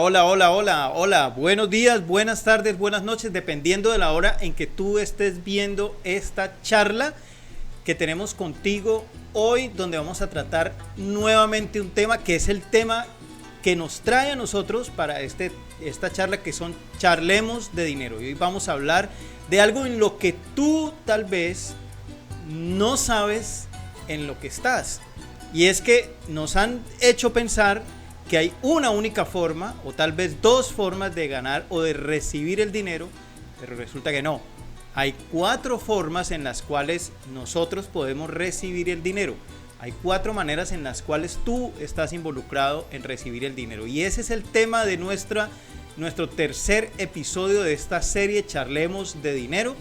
hola. Buenos días, buenas tardes, buenas noches, dependiendo de la hora en que tú estés viendo esta charla que tenemos contigo hoy, donde vamos a tratar nuevamente un tema que es el tema que nos trae a nosotros para esta charla, que son Charlemos de Dinero. Y hoy vamos a hablar de algo en lo que tú tal vez no sabes en lo que estás. Y es que nos han hecho pensar que hay una única forma, o tal vez dos formas de ganar o de recibir el dinero, pero resulta que no. Hay 4 formas en las cuales nosotros podemos recibir el dinero. Hay 4 maneras en las cuales tú estás involucrado en recibir el dinero. Y ese es el tema de nuestro tercer episodio de esta serie, Charlemos de Dinero.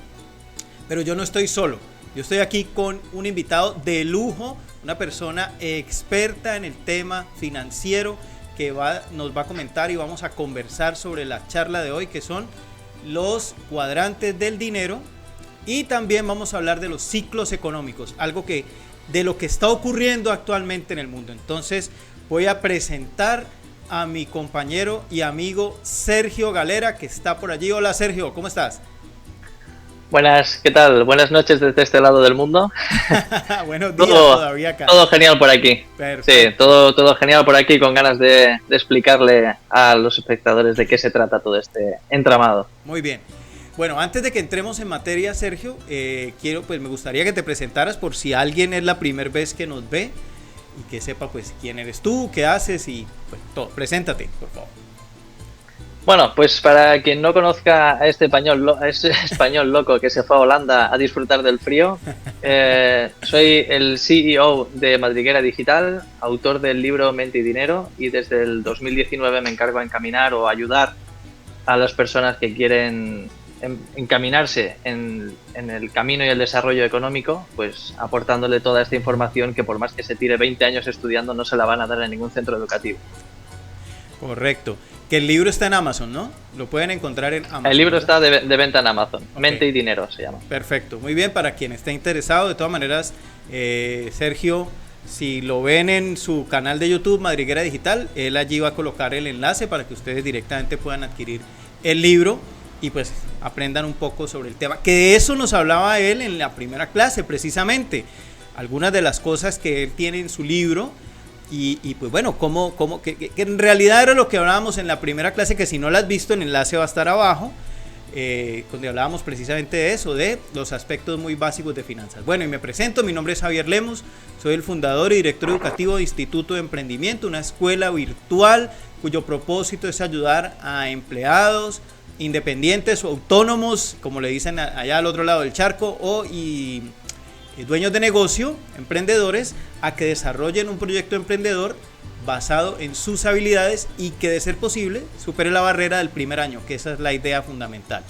Pero yo no estoy solo. Yo estoy aquí con un invitado de lujo, una persona experta en el tema financiero que nos va a comentar y vamos a conversar sobre la charla de hoy, que son los cuadrantes del dinero, y también vamos a hablar de los ciclos económicos, algo de lo que está ocurriendo actualmente en el mundo. Entonces voy a presentar a mi compañero y amigo Sergio Galera, que está por allí. Hola Sergio, ¿cómo estás? Buenas, ¿qué tal? Buenas noches desde este lado del mundo. Buenos días todavía acá. Todo genial por aquí. Perfecto. Sí, todo genial por aquí, con ganas de explicarle a los espectadores de qué se trata todo este entramado. Muy bien. Bueno, antes de que entremos en materia, Sergio, me gustaría que te presentaras por si alguien es la primera vez que nos ve y que sepa pues quién eres tú, qué haces y pues todo. Preséntate, por favor. Bueno, pues para quien no conozca a este español loco que se fue a Holanda a disfrutar del frío, soy el CEO de Madriguera Digital, autor del libro Mente y Dinero, y desde el 2019 me encargo de encaminar o ayudar a las personas que quieren encaminarse en el camino y el desarrollo económico, pues aportándole toda esta información que por más que se tire 20 años estudiando no se la van a dar en ningún centro educativo. Correcto. Que el libro está en Amazon, ¿no? Lo pueden encontrar en Amazon. El libro está de venta en Amazon. Okay. Mente y Dinero se llama. Perfecto. Muy bien, para quien esté interesado. De todas maneras, Sergio, si lo ven en su canal de YouTube, Madriguera Digital, él allí va a colocar el enlace para que ustedes directamente puedan adquirir el libro y pues aprendan un poco sobre el tema. Que de eso nos hablaba él en la primera clase, precisamente. Algunas de las cosas que él tiene en su libro. Y pues bueno, que en realidad era lo que hablábamos en la primera clase, que si no la has visto, el enlace va a estar abajo, donde hablábamos precisamente de eso, de los aspectos muy básicos de finanzas. Bueno, y me presento, mi nombre es Javier Lemos, soy el fundador y director educativo de Instituto de Emprendimiento, una escuela virtual cuyo propósito es ayudar a empleados, independientes o autónomos, como le dicen allá al otro lado del charco, y dueños de negocio, emprendedores, a que desarrollen un proyecto emprendedor basado en sus habilidades y que, de ser posible, supere la barrera del primer año, que esa es la idea fundamental.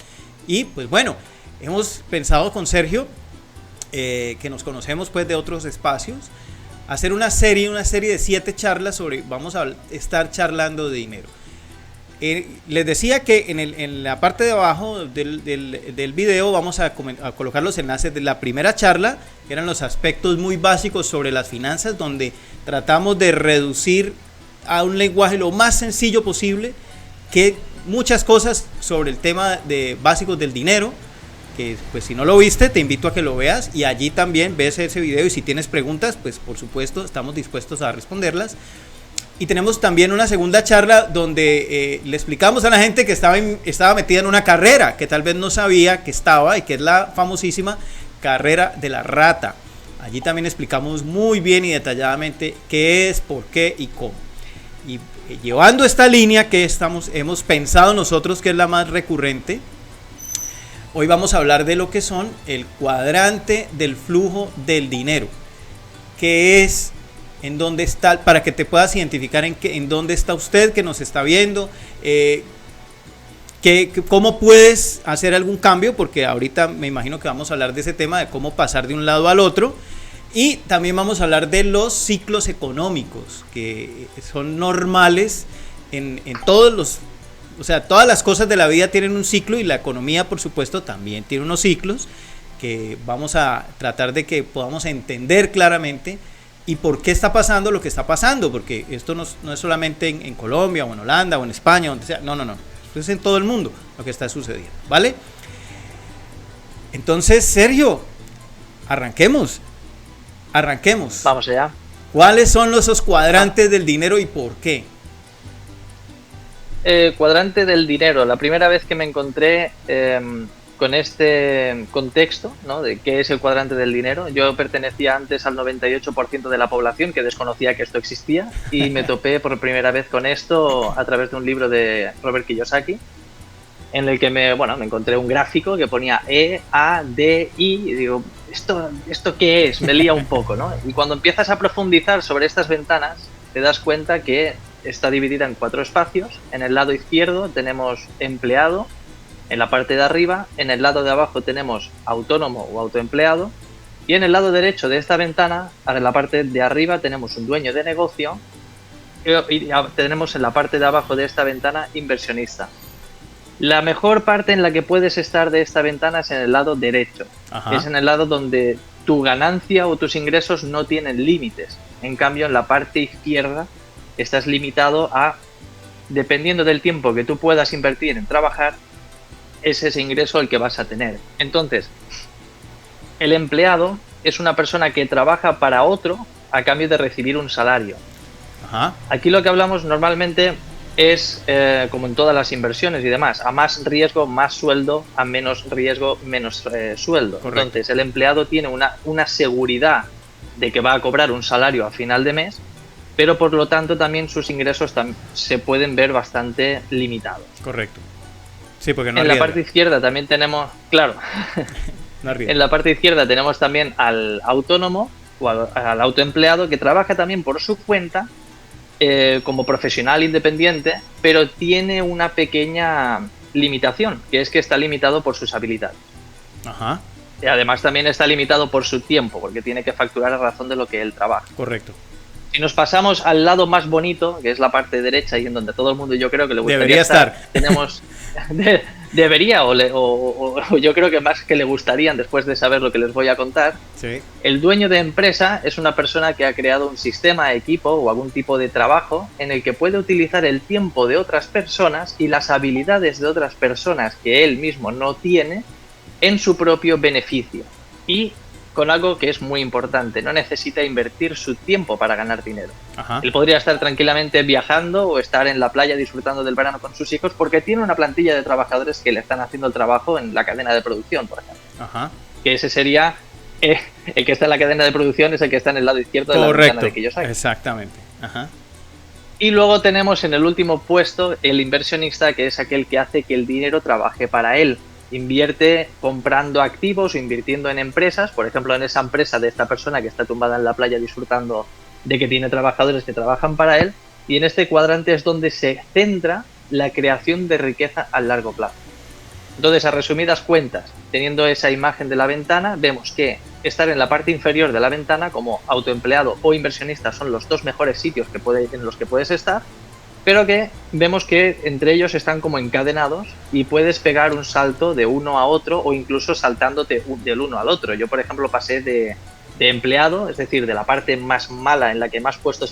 Y pues bueno, hemos pensado con Sergio, que nos conocemos pues de otros espacios, hacer una serie de 7 charlas vamos a estar charlando de dinero. Les decía que en la parte de abajo del video vamos a colocar los enlaces de la primera charla, que eran los aspectos muy básicos sobre las finanzas, donde tratamos de reducir a un lenguaje lo más sencillo posible que muchas cosas sobre el tema de básicos del dinero, que pues si no lo viste te invito a que lo veas, y allí también ves ese video, y si tienes preguntas pues por supuesto estamos dispuestos a responderlas. Y tenemos también una segunda charla donde le explicamos a la gente que estaba metida en una carrera que tal vez no sabía que estaba, y que es la famosísima carrera de la rata. Allí también explicamos muy bien y detalladamente qué es, por qué y cómo. Y llevando esta línea que hemos pensado nosotros que es la más recurrente, hoy vamos a hablar de lo que son el cuadrante del flujo del dinero, que es en dónde está, para que te puedas identificar en dónde está usted que nos está viendo, cómo puedes hacer algún cambio, porque ahorita me imagino que vamos a hablar de ese tema, de cómo pasar de un lado al otro, y también vamos a hablar de los ciclos económicos, que son normales en todas las cosas de la vida tienen un ciclo, y la economía por supuesto también tiene unos ciclos que vamos a tratar de que podamos entender claramente ¿Y por qué está pasando lo que está pasando? Porque esto no es solamente en Colombia o en Holanda o en España, donde sea. No. Esto es en todo el mundo lo que está sucediendo, ¿vale? Entonces, Sergio, arranquemos. Vamos allá. ¿Cuáles son esos cuadrantes del dinero y por qué? Cuadrante del dinero. La primera vez que me encontré con este contexto, ¿no?, de qué es el cuadrante del dinero, yo pertenecía antes al 98% de la población que desconocía que esto existía, y me topé por primera vez con esto a través de un libro de Robert Kiyosaki, en el que me encontré un gráfico que ponía E, A, D, I, y digo, ¿esto qué es? Me lía un poco, ¿no? Y cuando empiezas a profundizar sobre estas ventanas, te das cuenta que está dividida en 4 espacios. En el lado izquierdo tenemos empleado, en la parte de arriba, en el lado de abajo tenemos autónomo o autoempleado, y en el lado derecho de esta ventana, en la parte de arriba, tenemos un dueño de negocio, y tenemos en la parte de abajo de esta ventana inversionista. La mejor parte en la que puedes estar de esta ventana es en el lado derecho. Ajá. Es en el lado donde tu ganancia o tus ingresos no tienen límites. En cambio, en la parte izquierda estás limitado a, dependiendo del tiempo que tú puedas invertir en trabajar, es ese ingreso el que vas a tener. Entonces, el empleado es una persona que trabaja para otro a cambio de recibir un salario. Ajá. Aquí lo que hablamos normalmente es, como en todas las inversiones y demás, a más riesgo, más sueldo, a menos riesgo, menos sueldo. Correcto. Entonces, el empleado tiene una seguridad de que va a cobrar un salario a final de mes, pero por lo tanto también sus ingresos se pueden ver bastante limitados. Correcto. Sí, porque no en la parte izquierda también tenemos, claro, no en la parte izquierda tenemos también al autónomo o al autoempleado, que trabaja también por su cuenta, como profesional independiente, pero tiene una pequeña limitación, que es que está limitado por sus habilidades. Ajá. Y además también está limitado por su tiempo, porque tiene que facturar a razón de lo que él trabaja. Correcto. Si nos pasamos al lado más bonito, que es la parte derecha y en donde todo el mundo yo creo que le gustaría debería estar. Tenemos debería o yo creo que más que le gustarían, después de saber lo que les voy a contar. Sí. El dueño de empresa es una persona que ha creado un sistema, equipo o algún tipo de trabajo en el que puede utilizar el tiempo de otras personas y las habilidades de otras personas que él mismo no tiene en su propio beneficio. Y con algo que es muy importante, no necesita invertir su tiempo para ganar dinero. Ajá. Él podría estar tranquilamente viajando o estar en la playa disfrutando del verano con sus hijos, porque tiene una plantilla de trabajadores que le están haciendo el trabajo en la cadena de producción, por ejemplo. Ajá. Que ese sería el que está en la cadena de producción, es el que está en el lado izquierdo de la ventana de Kiyosaki. Exactamente. Ajá. Y luego tenemos en el último puesto el inversionista, que es aquel que hace que el dinero trabaje para él. Invierte comprando activos o invirtiendo en empresas, por ejemplo en esa empresa de esta persona que está tumbada en la playa disfrutando de que tiene trabajadores que trabajan para él, y en este cuadrante es donde se centra la creación de riqueza a largo plazo. Entonces, a resumidas cuentas, teniendo esa imagen de la ventana, vemos que estar en la parte inferior de la ventana como autoempleado o inversionista son los dos mejores sitios en los que puedes estar, pero que vemos que entre ellos están como encadenados y puedes pegar un salto de uno a otro o incluso saltándote del uno al otro. Yo, por ejemplo, pasé de empleado, es decir, de la parte más mala en la que más puestos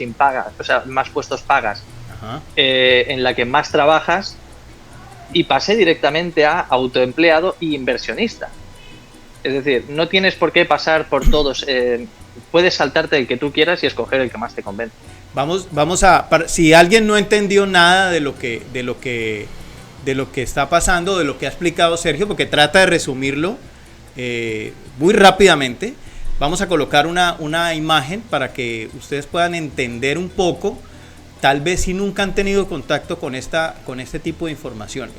más puestos pagas, en la que más trabajas, y pasé directamente a autoempleado y inversionista. Es decir, no tienes por qué pasar por todos, puedes saltarte el que tú quieras y escoger el que más te convence. Si alguien no entendió nada de lo que está pasando, de lo que ha explicado Sergio, porque trata de resumirlo muy rápidamente, vamos a colocar una imagen para que ustedes puedan entender un poco, tal vez si nunca han tenido contacto con este tipo de información.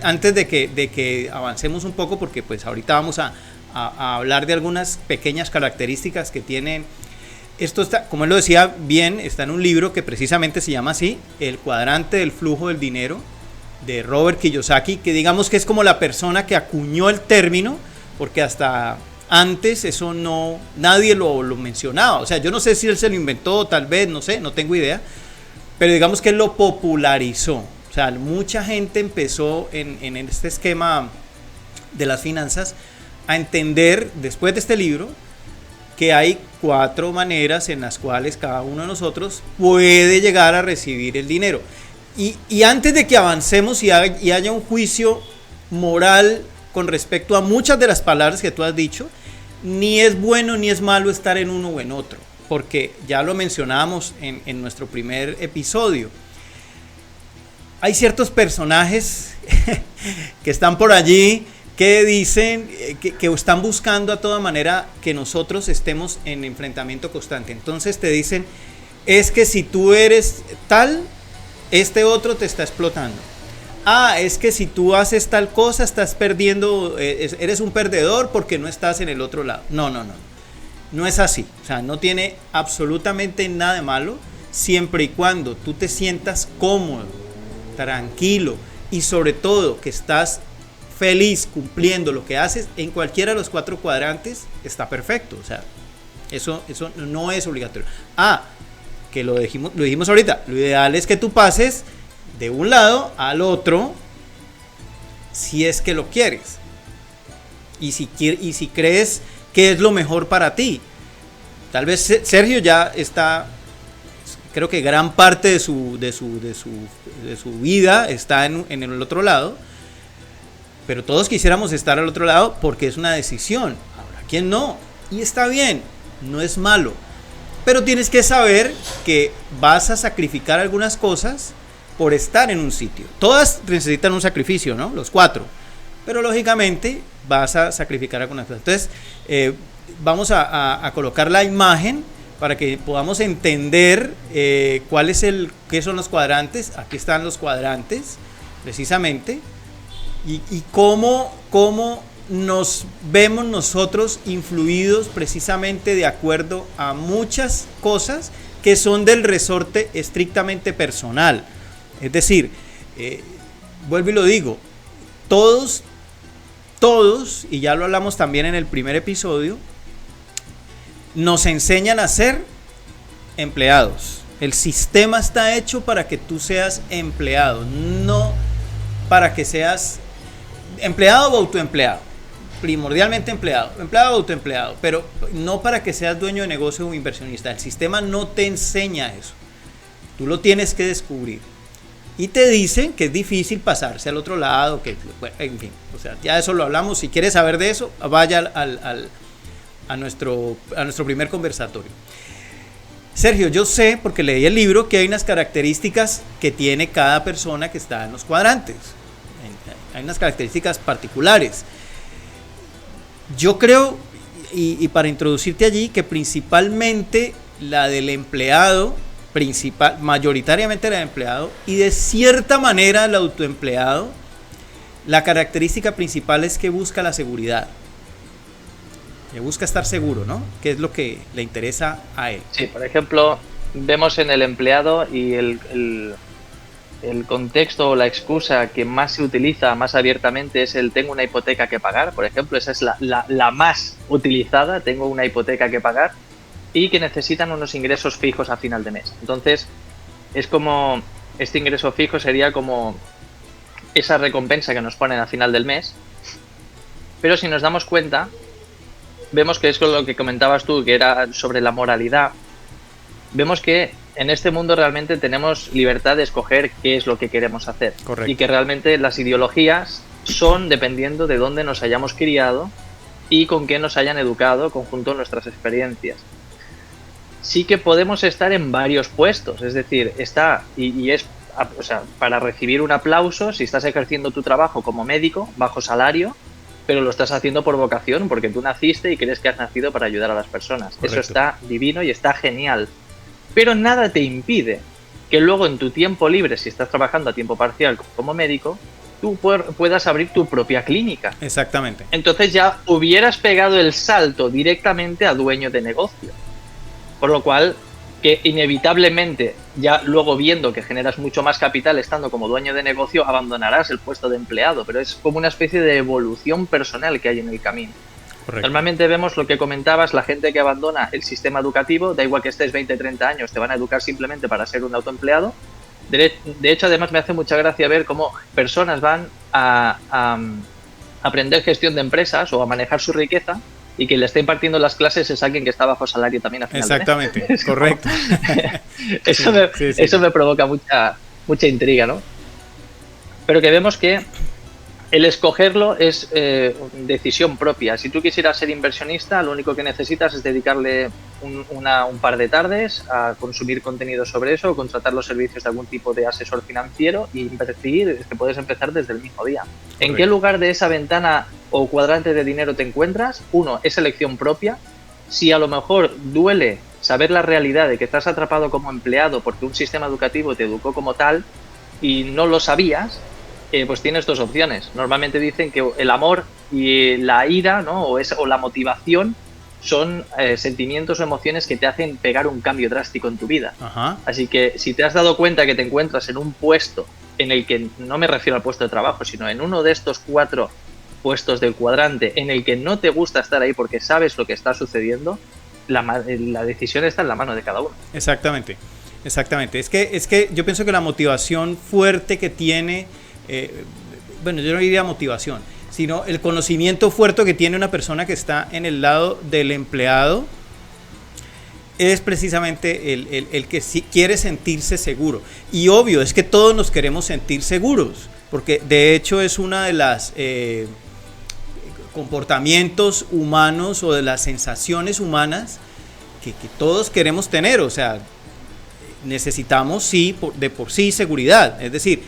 Antes de que avancemos un poco, porque pues ahorita vamos a hablar de algunas pequeñas características que tienen. Esto está, como él lo decía bien, está en un libro que precisamente se llama así, El cuadrante del flujo del dinero, de Robert Kiyosaki, que digamos que es como la persona que acuñó el término, porque hasta antes eso nadie lo mencionaba. O sea, yo no sé si él se lo inventó, tal vez, no sé, no tengo idea, pero digamos que él lo popularizó. O sea, mucha gente empezó en este esquema de las finanzas a entender, después de este libro, que hay 4 maneras en las cuales cada uno de nosotros puede llegar a recibir el dinero. Y antes de que avancemos y haya un juicio moral con respecto a muchas de las palabras que tú has dicho, ni es bueno ni es malo estar en uno o en otro, porque ya lo mencionábamos en nuestro primer episodio. Hay ciertos personajes que están por allí que dicen que están buscando a toda manera que nosotros estemos en enfrentamiento constante. Entonces te dicen, es que si tú eres tal, este otro te está explotando. Es que si tú haces tal cosa, estás perdiendo, eres un perdedor porque no estás en el otro lado. No es así. O sea, no tiene absolutamente nada de malo, siempre y cuando tú te sientas cómodo, tranquilo y sobre todo que estás feliz cumpliendo lo que haces en cualquiera de los 4 cuadrantes, está perfecto. O sea, eso no es obligatorio. Que lo dijimos ahorita, lo ideal es que tú pases de un lado al otro si es que lo quieres y si crees que es lo mejor para ti. Tal vez Sergio ya está, creo que gran parte de su vida está en el otro lado, pero todos quisiéramos estar al otro lado porque es una decisión. Ahora, ¿quién no? Y está bien, no es malo, pero tienes que saber que vas a sacrificar algunas cosas por estar en un sitio. Todas necesitan un sacrificio, ¿no? Los 4, pero lógicamente vas a sacrificar algunas cosas. Entonces, vamos a colocar la imagen para que podamos entender qué son los cuadrantes. Aquí están los cuadrantes, precisamente, y cómo nos vemos nosotros influidos precisamente de acuerdo a muchas cosas que son del resorte estrictamente personal. Es decir, vuelvo y lo digo, todos, y ya lo hablamos también en el primer episodio, nos enseñan a ser empleados. El sistema está hecho para que tú seas empleado, no para que seas empleado o autoempleado. Primordialmente empleado o autoempleado, pero no para que seas dueño de negocio o inversionista. El sistema no te enseña eso. Tú lo tienes que descubrir. Y te dicen que es difícil pasarse al otro lado, bueno, en fin, o sea, ya eso lo hablamos. Si quieres saber de eso, vaya a nuestro primer conversatorio. Sergio, yo sé, porque leí el libro, que hay unas características que tiene cada persona que está en los cuadrantes. Hay unas características particulares. Yo creo, y para introducirte allí, que principalmente la del empleado, mayoritariamente la del empleado, y de cierta manera el autoempleado, la característica principal es que busca la seguridad. Que busca estar seguro, ¿no? Que es lo que le interesa a él. Sí, por ejemplo, vemos en el empleado y el contexto o la excusa que más se utiliza más abiertamente es el tengo una hipoteca que pagar, por ejemplo. Esa es la más utilizada, tengo una hipoteca que pagar, y que necesitan unos ingresos fijos a final de mes. Entonces, es como, este ingreso fijo sería como esa recompensa que nos ponen a final del mes, pero si nos damos cuenta, vemos que es con lo que comentabas tú, que era sobre la moralidad. Vemos que en este mundo realmente tenemos libertad de escoger qué es lo que queremos hacer. Correcto. Y que realmente las ideologías son dependiendo de dónde nos hayamos criado y con qué nos hayan educado conjunto a nuestras experiencias. Sí que podemos estar en varios puestos, es decir, o sea, para recibir un aplauso, si estás ejerciendo tu trabajo como médico, bajo salario, pero lo estás haciendo por vocación, porque tú naciste y crees que has nacido para ayudar a las personas. Correcto. Eso está divino y está genial. Pero nada te impide que luego en tu tiempo libre, si estás trabajando a tiempo parcial como médico, tú puedas abrir tu propia clínica. Exactamente. Entonces ya hubieras pegado el salto directamente a dueño de negocio. Por lo cual, que inevitablemente, ya luego viendo que generas mucho más capital estando como dueño de negocio, abandonarás el puesto de empleado. Pero es como una especie de evolución personal que hay en el camino. Correcto. Normalmente vemos lo que comentabas, la gente que abandona el sistema educativo, da igual que estés 20, 30 años, te van a educar simplemente para ser un autoempleado. De hecho, además me hace mucha gracia ver cómo personas van a aprender gestión de empresas o a manejar su riqueza y que le esté impartiendo las clases es alguien que está bajo salario también al final. Exactamente, correcto. Eso me provoca mucha intriga, ¿no? Pero que vemos que el escogerlo es decisión propia. Si tú quisieras ser inversionista, lo único que necesitas es dedicarle un par de tardes a consumir contenido sobre eso, o contratar los servicios de algún tipo de asesor financiero y invertir. Es que puedes empezar desde el mismo día. Correcto. ¿En qué lugar de esa ventana o cuadrante de dinero te encuentras? Uno, es elección propia. Si a lo mejor duele saber la realidad de que estás atrapado como empleado porque un sistema educativo te educó como tal y no lo sabías, pues tienes dos opciones. Normalmente dicen que el amor y la ira, ¿no? o la motivación son sentimientos o emociones que te hacen pegar un cambio drástico en tu vida. Ajá. Así que si te has dado cuenta que te encuentras en un puesto en el que, no me refiero al puesto de trabajo, sino en uno de estos 4 puestos del cuadrante en el que no te gusta estar ahí porque sabes lo que está sucediendo, la decisión está en la mano de cada uno. Exactamente. Es que yo pienso que la motivación fuerte que tiene... bueno, yo no diría motivación, sino el conocimiento fuerte que tiene una persona que está en el lado del empleado es precisamente el que sí quiere sentirse seguro. Y obvio, es que todos nos queremos sentir seguros, porque de hecho es una de las comportamientos humanos o de las sensaciones humanas que todos queremos tener. O sea, necesitamos sí, de por sí seguridad, es decir,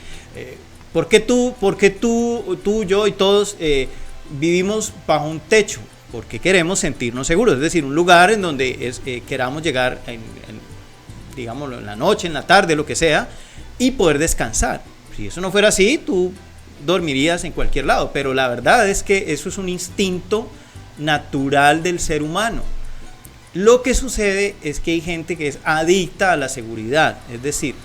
¿por qué tú, yo y todos vivimos bajo un techo? Porque queremos sentirnos seguros, es decir, un lugar en donde queramos llegar, digámoslo, en la noche, en la tarde, lo que sea, y poder descansar. Si eso no fuera así, tú dormirías en cualquier lado, pero la verdad es que eso es un instinto natural del ser humano. Lo que sucede es que hay gente que es adicta a la seguridad, es decir,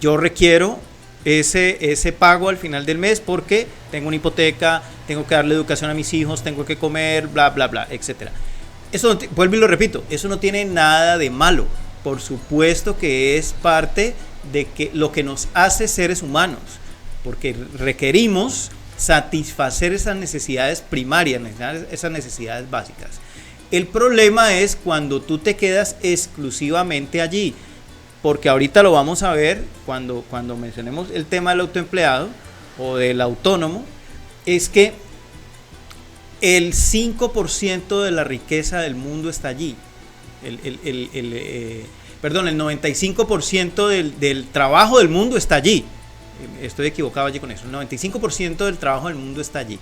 yo requiero ese pago al final del mes porque tengo una hipoteca, tengo que darle educación a mis hijos, tengo que comer, bla, bla, bla, etc. Eso, vuelvo y lo repito, eso no tiene nada de malo. Por supuesto que es parte de que lo que nos hace seres humanos, porque requerimos satisfacer esas necesidades primarias, esas necesidades básicas. El problema es cuando tú te quedas exclusivamente allí, porque ahorita lo vamos a ver cuando mencionemos el tema del autoempleado o del autónomo, es que el 5% de la riqueza del mundo está allí. El 95% del trabajo del mundo está allí. Estoy equivocado allí con eso. El 95% del trabajo del mundo está allí.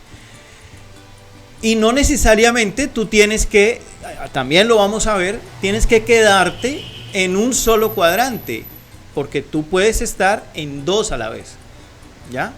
Y no necesariamente tú tienes que, también lo vamos a ver, tienes que quedarte en un solo cuadrante, porque tú puedes estar en 2 a la vez, ¿ya?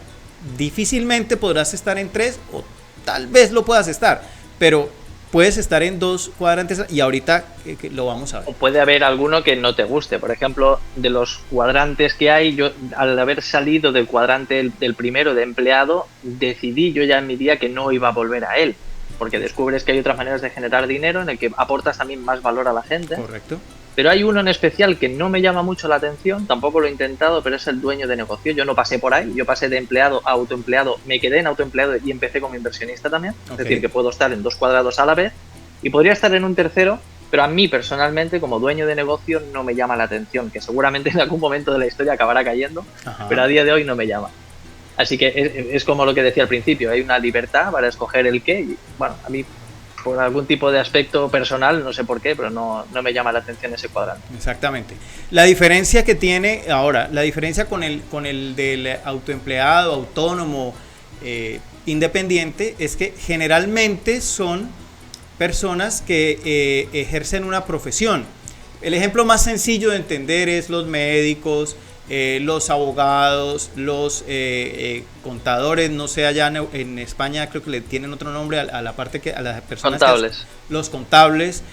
Difícilmente podrás estar en 3, o tal vez lo puedas estar, pero puedes estar en 2 cuadrantes y ahorita lo vamos a ver. O puede haber alguno que no te guste. Por ejemplo, de los cuadrantes que hay, yo al haber salido del cuadrante del primero de empleado, decidí yo ya en mi día que no iba a volver a él, porque descubres que hay otras maneras de generar dinero en el que aportas también más valor a la gente. Correcto. Pero hay uno en especial que no me llama mucho la atención, tampoco lo he intentado, pero es el dueño de negocio. Yo no pasé por ahí, yo pasé de empleado a autoempleado, me quedé en autoempleado y empecé como inversionista también. Okay. Es decir, que puedo estar en 2 cuadrados a la vez y podría estar en un tercero, pero a mí personalmente como dueño de negocio no me llama la atención, que seguramente en algún momento de la historia acabará cayendo. Ajá. Pero a día de hoy no me llama. Así que es como lo que decía al principio, hay una libertad para escoger el qué. Y, bueno, a mí por algún tipo de aspecto personal, no sé por qué, pero no me llama la atención ese cuadrante. Exactamente. La diferencia que tiene ahora, la diferencia con el del autoempleado, autónomo, independiente, es que generalmente son personas que ejercen una profesión. El ejemplo más sencillo de entender es los médicos, los abogados, los contadores, no sé, allá en España creo que le tienen otro nombre a la parte que a las personas contables. Los contables,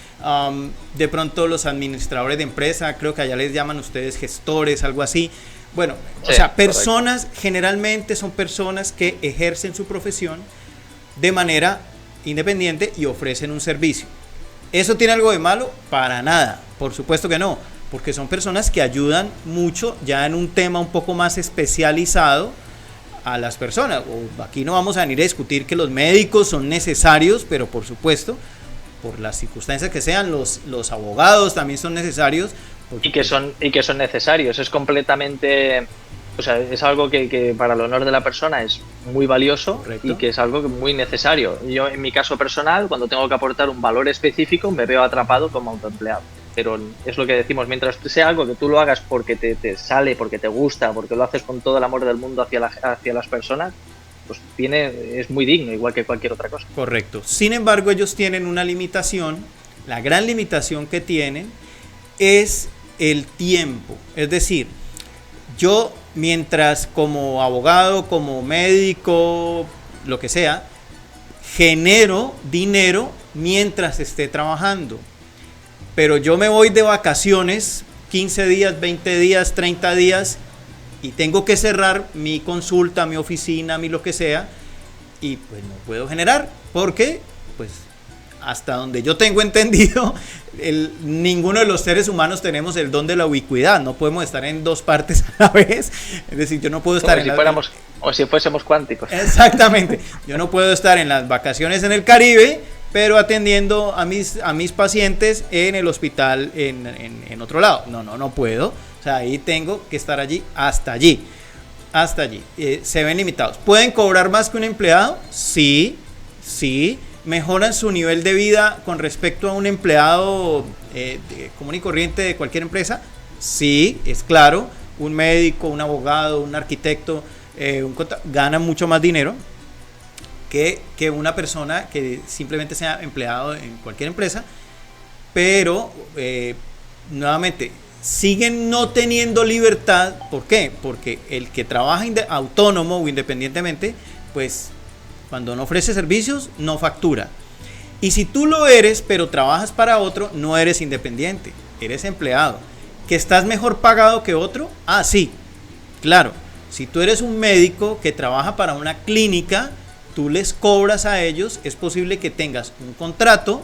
de pronto los administradores de empresa, creo que allá les llaman ustedes gestores, algo así. Bueno, sí, o sea, personas, correcto. Generalmente son personas que ejercen su profesión de manera independiente y ofrecen un servicio. ¿Eso tiene algo de malo? Para nada, por supuesto que no, porque son personas que ayudan mucho ya en un tema un poco más especializado a las personas. Aquí no vamos a venir a discutir que los médicos son necesarios, pero por supuesto, por las circunstancias que sean, los abogados también son necesarios. Y que son necesarios. Es completamente... O sea, es algo que para el honor de la persona es muy valioso. Correcto. Y que es algo muy necesario. Yo, en mi caso personal, cuando tengo que aportar un valor específico, me veo atrapado como autoempleado. Pero es lo que decimos, mientras sea algo que tú lo hagas porque te sale, porque te gusta, porque lo haces con todo el amor del mundo hacia las personas, pues es muy digno, igual que cualquier otra cosa. Correcto. Sin embargo, ellos tienen una limitación. La gran limitación que tienen es el tiempo. Es decir, yo, mientras como abogado, como médico, lo que sea, genero dinero mientras esté trabajando. Pero yo me voy de vacaciones 15 días, 20 días, 30 días y tengo que cerrar mi consulta, mi oficina, mi lo que sea, y pues no puedo generar, porque pues hasta donde yo tengo entendido, ninguno de los seres humanos tenemos el don de la ubicuidad, no podemos estar en dos partes a la vez, es decir, yo no puedo estar o si fuésemos cuánticos. Exactamente, yo no puedo estar en las vacaciones en el Caribe, pero atendiendo a mis pacientes en el hospital en otro lado. No puedo. O sea, ahí tengo que estar hasta allí. Se ven limitados. ¿Pueden cobrar más que un empleado? Sí. ¿Mejoran su nivel de vida con respecto a un empleado común y corriente de cualquier empresa? Sí, es claro. Un médico, un abogado, un arquitecto, ganan mucho más dinero que una persona que simplemente sea empleado en cualquier empresa, pero nuevamente siguen no teniendo libertad. ¿Por qué? Porque el que trabaja autónomo o independientemente, pues cuando no ofrece servicios no factura. Y si tú lo eres, pero trabajas para otro, no eres independiente, eres empleado. ¿Que estás mejor pagado que otro? Ah, sí, claro. Si tú eres un médico que trabaja para una clínica, tú les cobras a ellos, es posible que tengas un contrato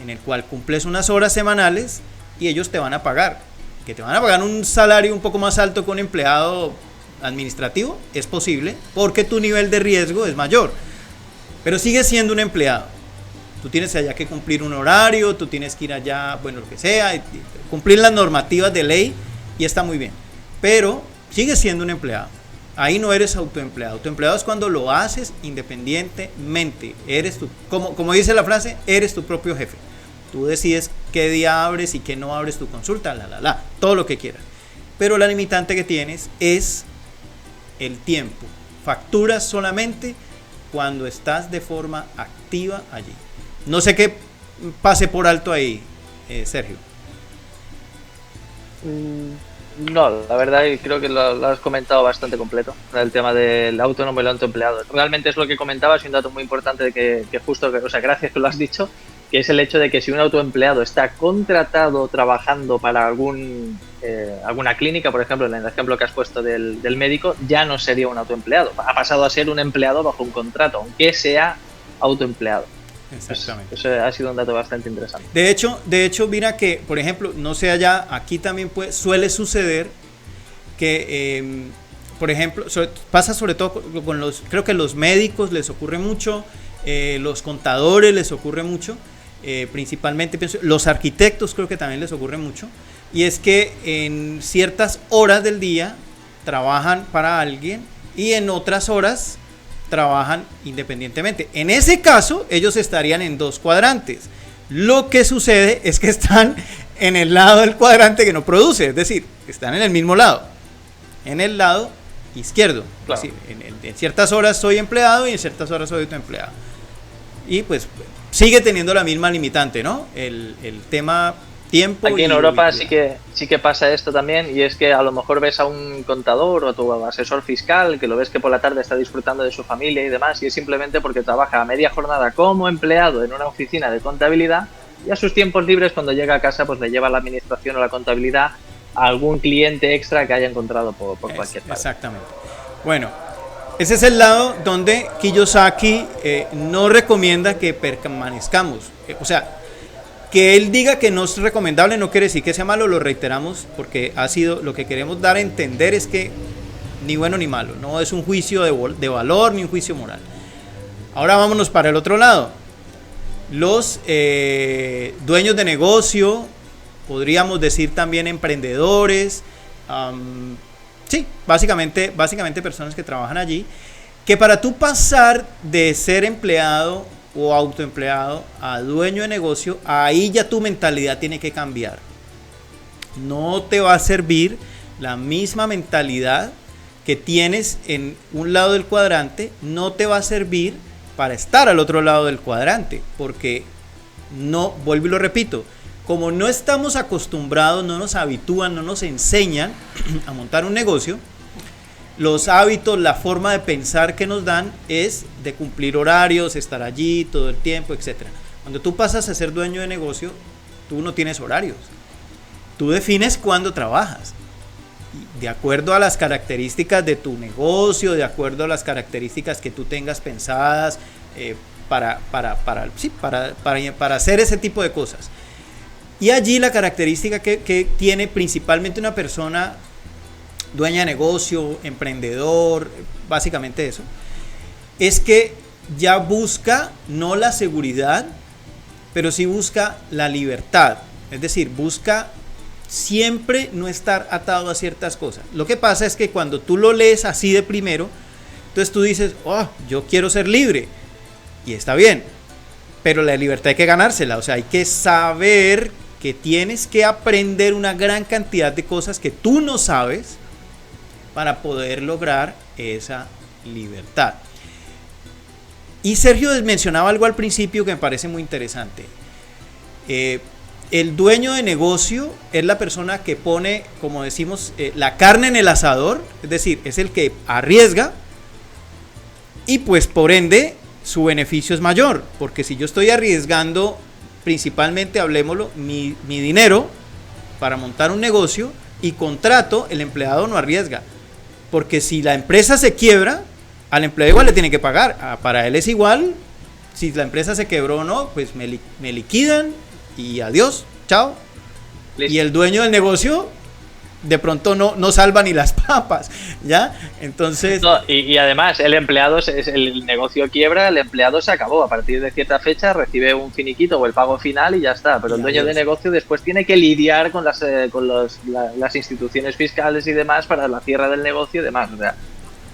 en el cual cumples unas horas semanales y ellos te van a pagar. Que te van a pagar un salario un poco más alto que un empleado administrativo, es posible, porque tu nivel de riesgo es mayor. Pero sigues siendo un empleado. Tú tienes allá que cumplir un horario, tú tienes que ir allá, bueno, lo que sea, y cumplir las normativas de ley y está muy bien. Pero sigues siendo un empleado. Ahí no eres autoempleado. Autoempleado es cuando lo haces independientemente. Eres tú, como dice la frase, eres tu propio jefe. Tú decides qué día abres y qué no abres tu consulta, todo lo que quieras. Pero la limitante que tienes es el tiempo. Facturas solamente cuando estás de forma activa allí. No sé qué pase por alto ahí, Sergio. No, la verdad creo que lo has comentado bastante completo, el tema del autónomo y el autoempleado. Realmente es lo que comentabas y un dato muy importante de que justo, o sea, gracias que lo has dicho, que es el hecho de que si un autoempleado está contratado trabajando para alguna clínica, por ejemplo, en el ejemplo que has puesto del médico, ya no sería un autoempleado. Ha pasado a ser un empleado bajo un contrato, aunque sea autoempleado. Exactamente. Eso ha sido un dato bastante interesante. De hecho, mira que, por ejemplo, no sé allá, aquí también suele suceder que, por ejemplo, pasa sobre todo con creo que los médicos les ocurre mucho, los contadores les ocurre mucho, principalmente los arquitectos creo que también les ocurre mucho, y es que en ciertas horas del día trabajan para alguien y en otras horas trabajan independientemente. En ese caso, ellos estarían en dos cuadrantes. Lo que sucede es que están en el lado del cuadrante que no produce, es decir, están en el mismo lado, en el lado izquierdo. Claro. Es decir, en ciertas horas soy empleado y en ciertas horas soy autoempleado. Y pues sigue teniendo la misma limitante, ¿no? El tema tiempo. Aquí en Europa sí que pasa esto también, y es que a lo mejor ves a un contador o a tu asesor fiscal que lo ves que por la tarde está disfrutando de su familia y demás, y es simplemente porque trabaja a media jornada como empleado en una oficina de contabilidad, y a sus tiempos libres, cuando llega a casa, pues le lleva la administración o la contabilidad a algún cliente extra que haya encontrado por cualquier parte. Exactamente. Bueno, ese es el lado donde Kiyosaki no recomienda que permanezcamos. O sea, que él diga que no es recomendable no quiere decir que sea malo, lo reiteramos, porque ha sido lo que queremos dar a entender, es que ni bueno ni malo, no es un juicio de valor ni un juicio moral. Ahora vámonos para el otro lado. Los dueños de negocio, podríamos decir también emprendedores, sí, básicamente personas que trabajan allí, que para tú pasar de ser empleado o autoempleado a dueño de negocio, ahí ya tu mentalidad tiene que cambiar. No te va a servir la misma mentalidad que tienes en un lado del cuadrante, no te va a servir para estar al otro lado del cuadrante, porque no, vuelvo y lo repito, como no estamos acostumbrados, no nos habitúan, no nos enseñan a montar un negocio, los hábitos, la forma de pensar que nos dan es de cumplir horarios, estar allí todo el tiempo, etc. Cuando tú pasas a ser dueño de negocio, tú no tienes horarios. Tú defines cuándo trabajas. De acuerdo a las características de tu negocio, de acuerdo a las características que tú tengas pensadas para hacer ese tipo de cosas. Y allí la característica que tiene principalmente una persona dueña de negocio, emprendedor, básicamente eso, es que ya busca no la seguridad, pero sí busca la libertad. Es decir, busca siempre no estar atado a ciertas cosas. Lo que pasa es que cuando tú lo lees así de primero, entonces tú dices, oh, yo quiero ser libre. Y está bien, pero la libertad hay que ganársela. O sea, hay que saber que tienes que aprender una gran cantidad de cosas que tú no sabes para poder lograr esa libertad. Y Sergio mencionaba algo al principio que me parece muy interesante. El dueño de negocio es la persona que pone, como decimos, la carne en el asador, es decir, es el que arriesga y pues por ende su beneficio es mayor, porque si yo estoy arriesgando principalmente, hablemoslo, mi dinero para montar un negocio y contrato, el empleado no arriesga. Porque si la empresa se quiebra, al empleado igual le tiene que pagar. Para él es igual, si la empresa se quebró o no, pues me liquidan y adiós, chao. Listo. Y el dueño del negocio de pronto no salva ni las papas, ¿ya? Entonces... No, y además, el empleado, el negocio quiebra, el empleado se acabó. A partir de cierta fecha recibe un finiquito o el pago final y ya está. Pero el dueño de negocio después tiene que lidiar con las instituciones fiscales y demás para la cierre del negocio y demás. O sea,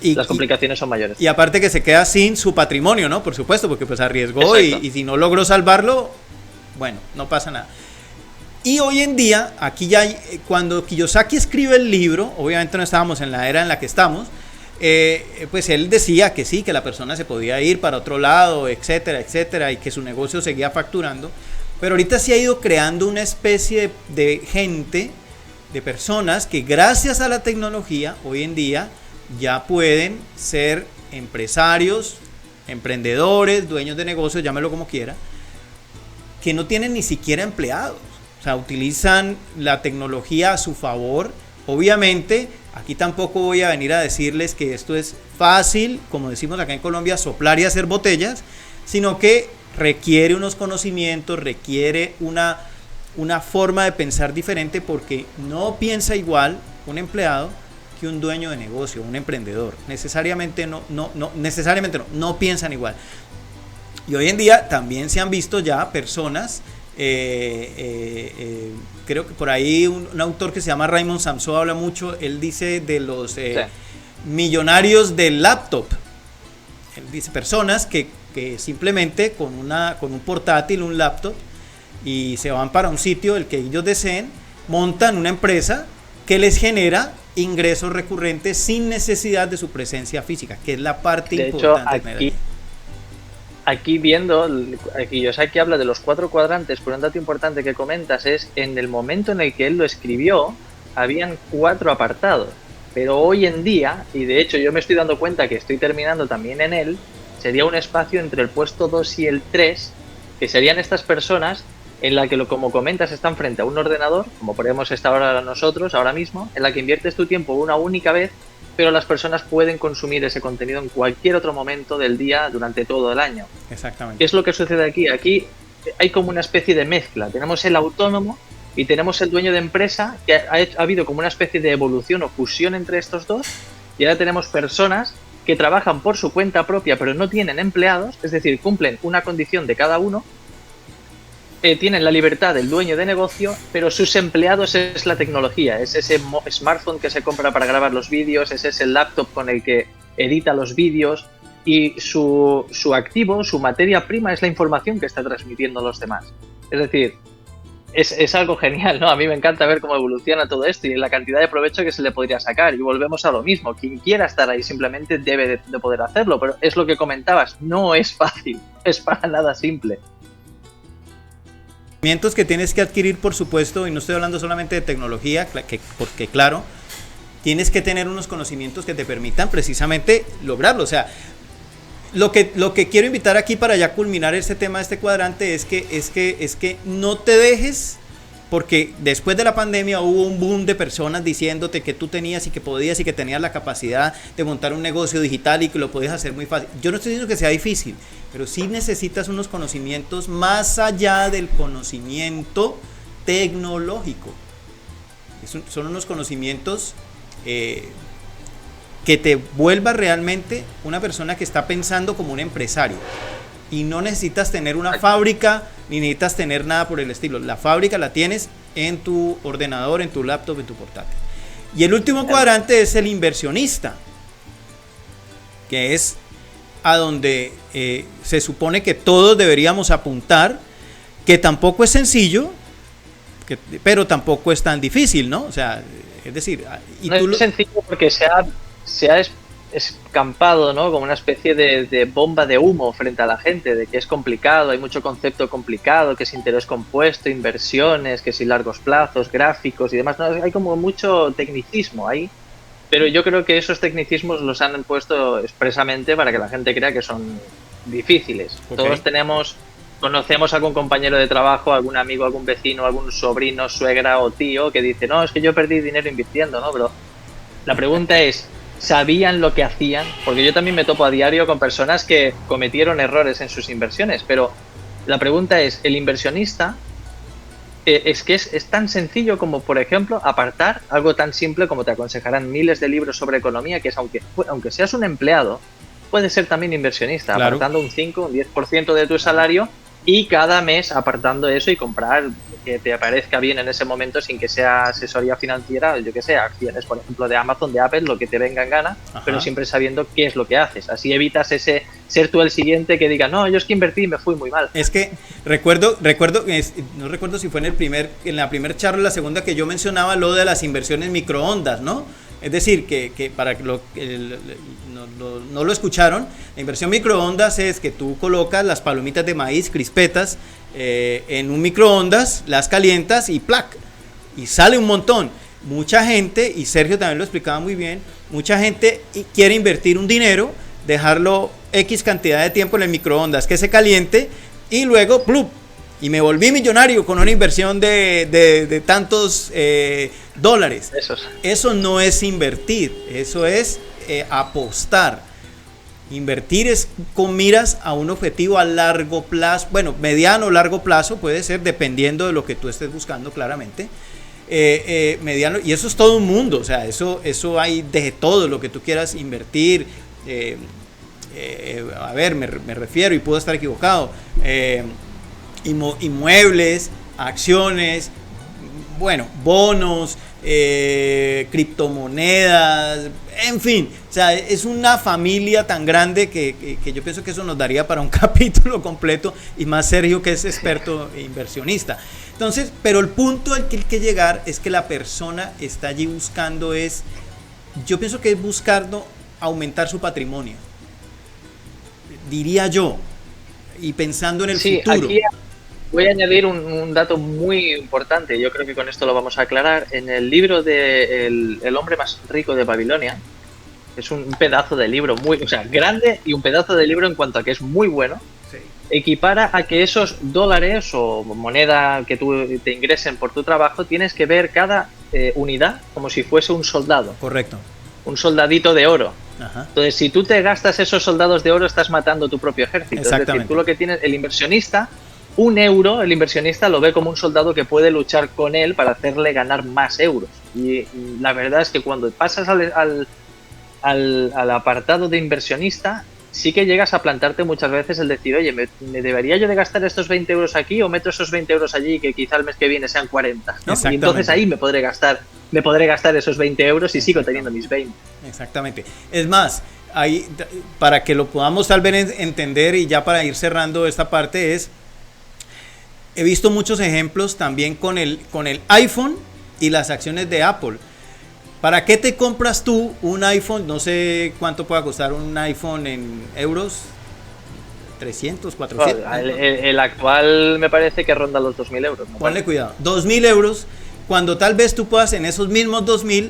las complicaciones son mayores. Y aparte que se queda sin su patrimonio, ¿no? Por supuesto, porque pues arriesgó y si no logró salvarlo, bueno, no pasa nada. Y hoy en día, aquí ya, cuando Kiyosaki escribe el libro, obviamente no estábamos en la era en la que estamos, pues él decía que sí, que la persona se podía ir para otro lado, etcétera, etcétera, y que su negocio seguía facturando. Pero ahorita se ha ido creando una especie de gente, de personas que gracias a la tecnología, hoy en día, ya pueden ser empresarios, emprendedores, dueños de negocios, llámelo como quiera, que no tienen ni siquiera empleados. O sea, utilizan la tecnología a su favor. Obviamente, aquí tampoco voy a venir a decirles que esto es fácil, como decimos acá en Colombia, soplar y hacer botellas, sino que requiere unos conocimientos, requiere una forma de pensar diferente, porque no piensa igual un empleado que un dueño de negocio, un emprendedor. Necesariamente no piensan igual. Y hoy en día también se han visto ya personas, creo que por ahí un autor que se llama Raymond Samson habla mucho, él dice de los millonarios del laptop. Él dice personas que simplemente con un portátil, un laptop, y se van para un sitio el que ellos deseen, montan una empresa que les genera ingresos recurrentes sin necesidad de su presencia física, que es la parte importante. De hecho, aquí viendo, Kiyosaki habla de los 4 cuadrantes, pero un dato importante que comentas es, en el momento en el que él lo escribió, habían 4 apartados, pero hoy en día, y de hecho yo me estoy dando cuenta que estoy terminando también en él, sería un espacio entre el puesto 2 y el 3, que serían estas personas en la que, como comentas, están frente a un ordenador, como podemos estar ahora nosotros, ahora mismo, en la que inviertes tu tiempo una única vez, pero las personas pueden consumir ese contenido en cualquier otro momento del día durante todo el año. Exactamente. ¿Qué es lo que sucede aquí? Aquí hay como una especie de mezcla. Tenemos el autónomo y tenemos el dueño de empresa, que ha habido como una especie de evolución o fusión entre estos dos, Y ahora tenemos personas que trabajan por su cuenta propia, pero no tienen empleados, es decir, cumplen una condición de cada uno, tienen la libertad del dueño de negocio, pero sus empleados es la tecnología, es ese smartphone que se compra para grabar los vídeos, es ese laptop con el que edita los vídeos, y su activo, su materia prima es la información que está transmitiendo a los demás. Es decir, es algo genial, ¿no? A mí me encanta ver cómo evoluciona todo esto y la cantidad de provecho que se le podría sacar. Y volvemos a lo mismo, quien quiera estar ahí simplemente debe de poder hacerlo, pero es lo que comentabas, no es fácil, es para nada simple. Conocimientos que tienes que adquirir, por supuesto, y no estoy hablando solamente de tecnología, porque claro, tienes que tener unos conocimientos que te permitan precisamente lograrlo. O sea, lo que quiero invitar aquí para ya culminar este tema de este cuadrante es que no te dejes, porque después de la pandemia hubo un boom de personas diciéndote que tú tenías y que podías y que tenías la capacidad de montar un negocio digital y que lo podías hacer muy fácil. Yo no estoy diciendo que sea difícil, pero sí necesitas unos conocimientos más allá del conocimiento tecnológico. Son unos conocimientos que te vuelva realmente una persona que está pensando como un empresario. Y no necesitas tener una fábrica, ni necesitas tener nada por el estilo. La fábrica la tienes en tu ordenador, en tu laptop, en tu portátil. Y el último cuadrante es el inversionista, que es a donde se supone que todos deberíamos apuntar, que tampoco es sencillo, pero tampoco es tan difícil, ¿no? O sea, es decir... Y no es sencillo porque se ha escampado, ¿no? Como una especie de bomba de humo frente a la gente, de que es complicado, hay mucho concepto complicado, que es interés compuesto, inversiones, que si largos plazos, gráficos y demás. No, hay como mucho tecnicismo ahí, pero yo creo que esos tecnicismos los han puesto expresamente para que la gente crea que son difíciles. Okay. Todos conocemos a algún compañero de trabajo, algún amigo, algún vecino, algún sobrino, suegra o tío que dice, no, es que yo perdí dinero invirtiendo, ¿no? Pero la pregunta es, ¿sabían lo que hacían? Porque yo también me topo a diario con personas que cometieron errores en sus inversiones, pero la pregunta es, ¿el inversionista es tan sencillo como, por ejemplo, apartar algo tan simple como te aconsejarán miles de libros sobre economía, que es aunque seas un empleado, puedes ser también inversionista, claro, apartando un 5, un 10% de tu salario y cada mes apartando eso y comprar que te aparezca bien en ese momento sin que sea asesoría financiera, yo que sé, acciones, por ejemplo, de Amazon, de Apple, lo que te venga en gana, ajá, pero siempre sabiendo qué es lo que haces. Así evitas ese ser tú el siguiente que diga, no, yo es que invertí y me fui muy mal. Es que recuerdo, no recuerdo si fue en la primera charla o la segunda que yo mencionaba lo de las inversiones microondas, ¿no? Es decir, que para que no lo escucharon, la inversión microondas es que tú colocas las palomitas de maíz, crispetas, en un microondas, las calientas y ¡plac! Y sale un montón. Mucha gente, y Sergio también lo explicaba muy bien, mucha gente quiere invertir un dinero, dejarlo X cantidad de tiempo en el microondas, que se caliente, y luego ¡plup! Y me volví millonario con una inversión de tantos dólares. Eso no es invertir, eso es apostar. Invertir es con miras a un objetivo a largo plazo, bueno, mediano o largo plazo puede ser, dependiendo de lo que tú estés buscando claramente. Mediano, y eso es todo un mundo, o sea, eso hay de todo lo que tú quieras invertir. A ver, me refiero, y puedo estar equivocado, inmuebles, acciones, bueno, bonos, criptomonedas, en fin, o sea, es una familia tan grande que yo pienso que eso nos daría para un capítulo completo, y más Sergio, que es experto inversionista. Entonces, pero el punto al que hay que llegar es que la persona está allí buscando yo pienso que es buscando aumentar su patrimonio, diría yo, y pensando en el futuro. Aquí voy a añadir un dato muy importante, yo creo que con esto lo vamos a aclarar. En el libro de el hombre más rico de Babilonia, es un pedazo de libro grande, y un pedazo de libro en cuanto a que es muy bueno, sí, equipara a que esos dólares o moneda que tú te ingresen por tu trabajo, tienes que ver cada unidad como si fuese un soldado. Correcto. Un soldadito de oro. Ajá. Entonces, si tú te gastas esos soldados de oro, estás matando tu propio ejército. Es decir, tú lo que tienes, el inversionista, un euro, el inversionista lo ve como un soldado que puede luchar con él para hacerle ganar más euros. Y la verdad es que cuando pasas al apartado de inversionista, sí que llegas a plantarte muchas veces el decir, oye, ¿me debería yo de gastar estos 20 euros aquí o meto esos 20 euros allí que quizá el mes que viene sean 40, ¿no? Y entonces ahí me podré gastar esos 20 euros y sigo teniendo mis 20. Exactamente. Es más, ahí, para que lo podamos tal vez entender y ya para ir cerrando esta parte he visto muchos ejemplos también con el iPhone y las acciones de Apple. ¿Para qué te compras tú un iPhone? No sé cuánto pueda costar un iPhone en euros. 300, 400. El actual me parece que ronda los 2.000 euros. ¿No? Ponle cuidado. 2.000 euros, cuando tal vez tú puedas en esos mismos 2.000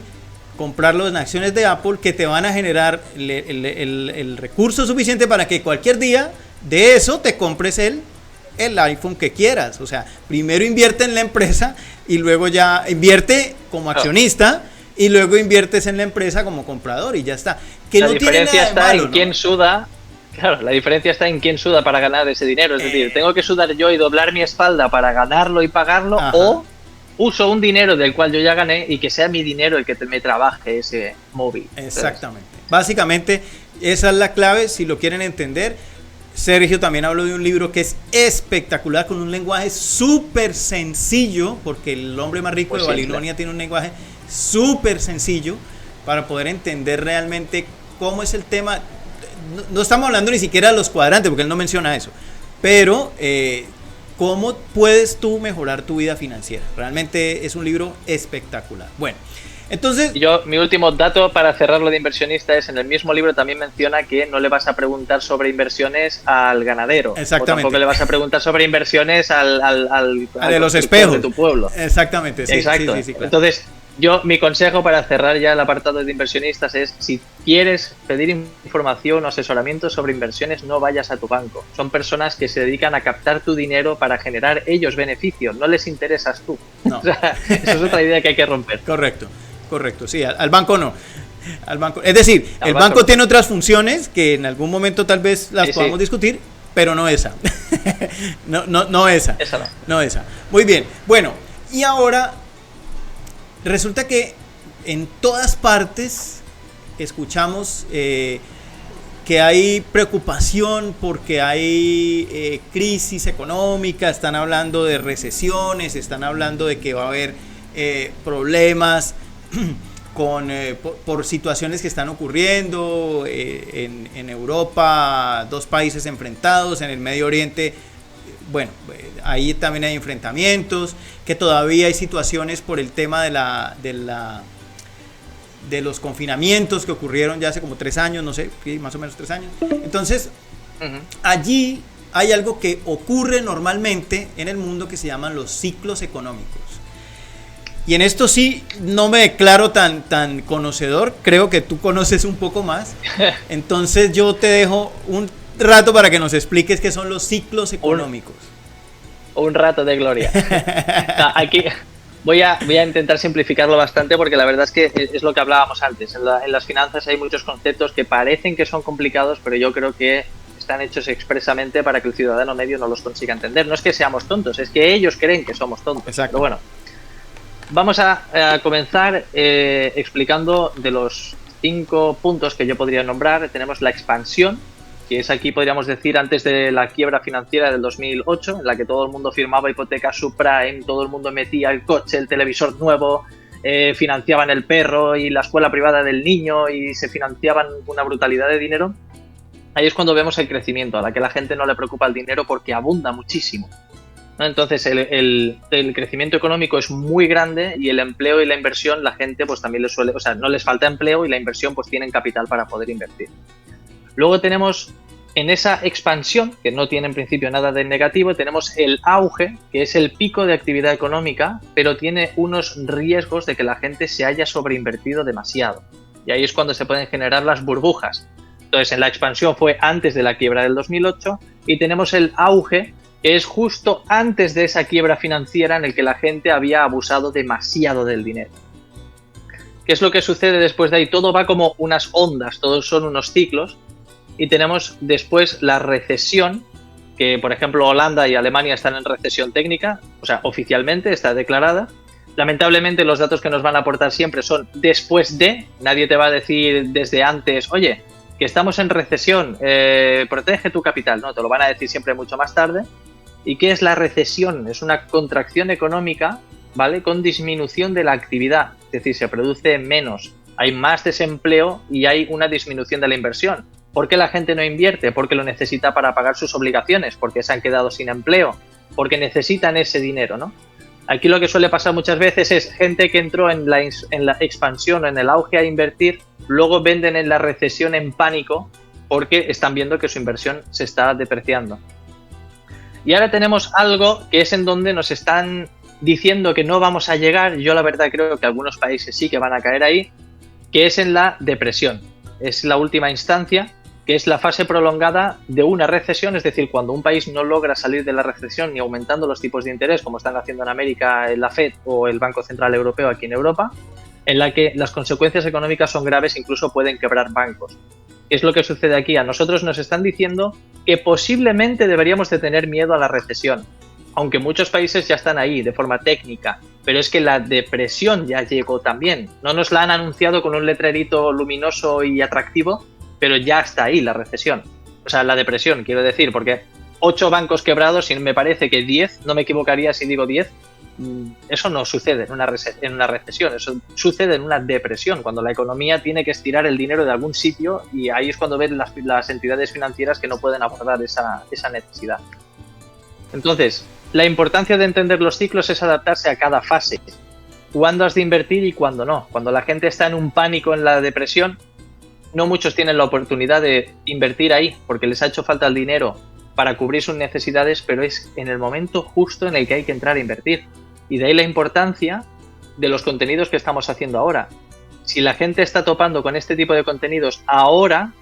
comprarlo en acciones de Apple que te van a generar el recurso suficiente para que cualquier día de eso te compres el iPhone que quieras. O sea, primero invierte en la empresa y luego ya invierte como accionista. Y luego inviertes en la empresa como comprador y ya está. Que la no diferencia tiene nada está de malo, en quién suda. Claro, la diferencia está en quién suda para ganar ese dinero. Es decir, tengo que sudar yo y doblar mi espalda para ganarlo y pagarlo, ajá, o uso un dinero del cual yo ya gané y que sea mi dinero el que me trabaje ese móvil. Exactamente. Entonces, básicamente, esa es la clave si lo quieren entender. Sergio también habló de un libro que es espectacular, con un lenguaje súper sencillo, porque el hombre más rico de Babilonia tiene un lenguaje súper sencillo para poder entender realmente cómo es el tema. No estamos hablando ni siquiera de los cuadrantes, porque él no menciona eso, pero cómo puedes tú mejorar tu vida financiera. Realmente es un libro espectacular. Bueno, entonces mi último dato para cerrarlo de inversionista es, en el mismo libro también menciona que no le vas a preguntar sobre inversiones al ganadero. Exactamente. O tampoco le vas a preguntar sobre inversiones al de los espejos de tu pueblo. Exactamente, sí. Exacto. Sí, claro. Entonces, mi consejo para cerrar ya el apartado de inversionistas es, si quieres pedir información o asesoramiento sobre inversiones, no vayas a tu banco. Son personas que se dedican a captar tu dinero para generar ellos beneficios, no les interesas tú. No. O sea, esa es otra idea que hay que romper. Correcto, sí, al banco no. Al banco, es decir, el banco tiene otras funciones que en algún momento tal vez las podamos discutir, pero no esa. no esa. Esa no esa. Muy bien. Bueno, y ahora resulta que en todas partes escuchamos que hay preocupación porque hay crisis económica, están hablando de recesiones, están hablando de que va a haber problemas por situaciones que están ocurriendo en Europa, dos países enfrentados, en el Medio Oriente. Bueno, ahí también hay enfrentamientos, que todavía hay situaciones por el tema de los confinamientos que ocurrieron ya hace como 3 años, no sé, más o menos 3 años. Entonces, allí hay algo que ocurre normalmente en el mundo que se llaman los ciclos económicos. Y en esto sí no me declaro tan conocedor, creo que tú conoces un poco más. Entonces yo te dejo un rato para que nos expliques qué son los ciclos económicos. Un rato de gloria. Aquí voy a intentar simplificarlo bastante, porque la verdad es que es lo que hablábamos antes. En las finanzas hay muchos conceptos que parecen que son complicados, pero yo creo que están hechos expresamente para que el ciudadano medio no los consiga entender. No es que seamos tontos, es que ellos creen que somos tontos. Exacto. Pero bueno, vamos a comenzar explicando de los 5 puntos que yo podría nombrar. Tenemos la expansión, que es, aquí podríamos decir, antes de la quiebra financiera del 2008, en la que todo el mundo firmaba hipotecas subprime, todo el mundo metía el coche, el televisor nuevo, financiaban el perro y la escuela privada del niño y se financiaban una brutalidad de dinero. Ahí es cuando vemos el crecimiento, a la que la gente no le preocupa el dinero porque abunda muchísimo, ¿no? Entonces el crecimiento económico es muy grande y el empleo y la inversión, la gente pues también les suele, o sea, no les falta empleo y la inversión pues tienen capital para poder invertir. Luego tenemos, en esa expansión, que no tiene en principio nada de negativo, tenemos el auge, que es el pico de actividad económica, pero tiene unos riesgos de que la gente se haya sobreinvertido demasiado. Y ahí es cuando se pueden generar las burbujas. Entonces, en la expansión fue antes de la quiebra del 2008 y tenemos el auge, que es justo antes de esa quiebra financiera en el que la gente había abusado demasiado del dinero. ¿Qué es lo que sucede después de ahí? Todo va como unas ondas, todos son unos ciclos. Y tenemos después la recesión, que por ejemplo Holanda y Alemania están en recesión técnica, o sea, oficialmente está declarada, Lamentablemente los datos que nos van a aportar siempre son después de, nadie te va a decir desde antes, oye, que estamos en recesión, protege tu capital, no, te lo van a decir siempre mucho más tarde. ¿Y qué es la recesión? Es una contracción económica, ¿vale? Con disminución de la actividad, es decir, se produce menos, hay más desempleo y hay una disminución de la inversión. ¿Por qué la gente no invierte? Porque lo necesita para pagar sus obligaciones, porque se han quedado sin empleo, porque necesitan ese dinero, ¿no? Aquí lo que suele pasar muchas veces es gente que entró en la expansión o en el auge a invertir, luego venden en la recesión en pánico porque están viendo que su inversión se está depreciando. Y ahora tenemos algo que es en donde nos están diciendo que no vamos a llegar, yo la verdad creo que algunos países sí que van a caer ahí, que es en la depresión. Es la última instancia, que es la fase prolongada de una recesión, es decir, cuando un país no logra salir de la recesión ni aumentando los tipos de interés, como están haciendo en América la Fed o el Banco Central Europeo aquí en Europa, en la que las consecuencias económicas son graves, incluso pueden quebrar bancos. ¿Qué es lo que sucede aquí? A nosotros nos están diciendo que posiblemente deberíamos de tener miedo a la recesión, aunque muchos países ya están ahí de forma técnica, pero es que la depresión ya llegó también. No nos la han anunciado con un letrerito luminoso y atractivo, pero ya está ahí la recesión. O sea, la depresión, quiero decir, porque 8 bancos quebrados y me parece que 10, no me equivocaría si digo 10, eso no sucede en una recesión, eso sucede en una depresión, cuando la economía tiene que estirar el dinero de algún sitio y ahí es cuando ven las entidades financieras que no pueden abordar esa necesidad. Entonces, la importancia de entender los ciclos es adaptarse a cada fase. Cuándo has de invertir y cuándo no. Cuando la gente está en un pánico en la depresión, no muchos tienen la oportunidad de invertir ahí porque les ha hecho falta el dinero para cubrir sus necesidades, pero es en el momento justo en el que hay que entrar a invertir. Y de ahí la importancia de los contenidos que estamos haciendo ahora. Si la gente está topando con este tipo de contenidos ahora,